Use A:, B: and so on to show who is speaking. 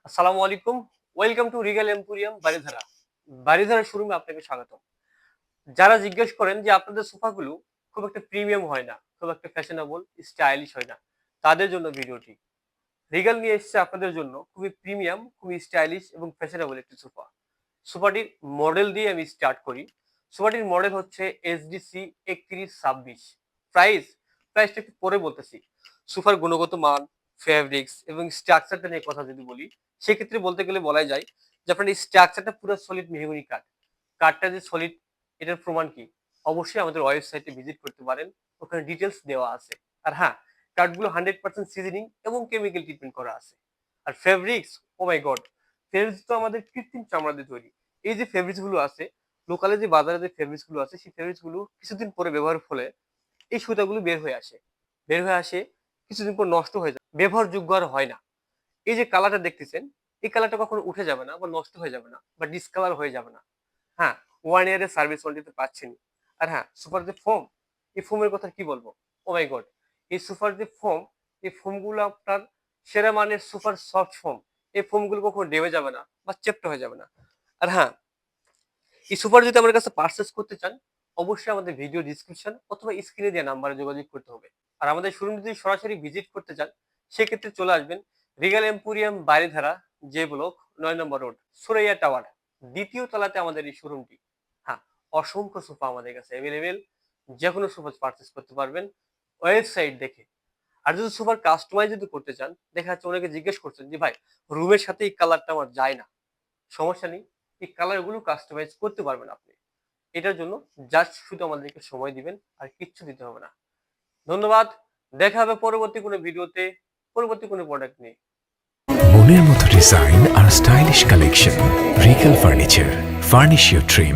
A: আসসালামু আলাইকুম। Welcome to Rigel emporium Baridhara. Baridhara শোরুমে আপনাকে স্বাগতম। যারা জিজ্ঞেস করেন যে আপনাদের সোফাগুলো খুব একটা প্রিমিয়াম হয় না, খুব একটা ফ্যাশনেবল, স্টাইলিশ হয় না, তাদের জন্য ভিডিওটি। রিগেল নিয়ে এসেছে আপনাদের জন্য খুবই প্রিমিয়াম, খুবই স্টাইলিশ এবং ফ্যাশনেবল একটি সোফা। সোফাটির মডেল দিয়ে আমি স্টার্ট করি। সোফাটির মডেল হচ্ছে এসডিসি ৩১২৬। প্রাইস প্রাইসটা একটু পরে বলতেছি। সোফার গুণগত মান, ফেব্রিক্স এবং স্ট্রাকচারটা নিয়ে কথা যদি বলি, সেক্ষেত্রে বলতে গেলে বলাই যায় যে আপনার এই স্ট্রাকচারটা পুরো সলিড মেহগনি কাঠ। কাঠটা যে সলিড এটার প্রমাণ কি? অবশ্যই আমাদের ওয়েবসাইটে ভিজিট করতে পারেন। ওখানে ডিটেইলস দেওয়া আছে। আর হ্যাঁ, কাঠগুলো 100% সিজনিং এবং কেমিক্যাল ট্রিটমেন্ট করা আছে। আর ফেব্রিক্স, ও মাই গড! ফেব্রিক্স তো আমাদের কৃত্রিম চামড়া দিয়ে তৈরি। এই যে ফেব্রিক্স গুলো আছে, লোকালে যে বাজারে যে ফেব্রিক্স গুলো আছে, সেই ফেব্রিক্স গুলো কিছুদিন পরে ব্যবহারের ফলে এই সুতাগুলো বের হয়ে আসে। বের হয়ে আসে, কিছুদিন পর নষ্ট হয়ে যায়। ব্যবহারযোগ্য আর হয় না। এই যে কালারটা দেখতেছেন, এই কালারটা কখনো উঠে যাবে না বা নষ্ট হয়ে যাবে না বা ডিসকালার হয়ে যাবে না। হ্যাঁ, 1 ইয়ারের সার্ভিস ওয়ারেন্টি তো পাচ্ছেনই। আর হ্যাঁ, সুপার যে ফোম, এই ফোমের কথা কি বলবো? ও মাই গড! এই সুপার যে ফোম, এই ফোমগুলো আপনার সেরা মানের সুপার সফট ফোম। এই ফোমগুলো কখনো ডেবে যাবে না বা চেপ্টা হয়ে যাবে না। আর হ্যাঁ, এই সুপার যদি আমার কাছে পারচেজ করতে চান, অবশ্যই আমাদের ভিডিও ডেসক্রিপশন অথবা স্ক্রিনে দেওয়া নাম্বারে যোগাযোগ করতে হবে। আর আমাদের শোরুম যদি সরাসরি ভিজিট করতে চান, সেক্ষেত্রে চলে আসবেন regal emporium Baridhara, J block, ৯ নম্বর রোড, সুরাইয়া টাওয়ার, ২য় তলাতে আমাদের এই শোরুমটি। হ্যাঁ, অসংখ্য সোফা আমাদের কাছে অ্যাভেলেবেল। যেকোনো সোফা পারচেজ করতে পারবেন ওয়েবসাইট দেখে। আর যদি সোফার কাস্টমাইজ যদি করতে চান, দেখা যাচ্ছে অনেকে জিজ্ঞেস করছেন যে ভাই, রুমের সাথে এই কালারটা আমার যায় না। সমস্যা নেই। এই কালারগুলো কাস্টমাইজ করতে পারবেন আপনি। এটার জন্য জাস্ট শুধু আমাদেরকে সময় দিবেন, আর কিচ্ছু দিতে হবে না। ধন্যবাদ। দেখা হবে পরবর্তী কোনো ভিডিওতে, পরবর্তী কোনো প্রোডাক্ট নিয়ে।
B: মনের মতো ডিজাইন আর stylish collection, Regal furniture, furnish your dream.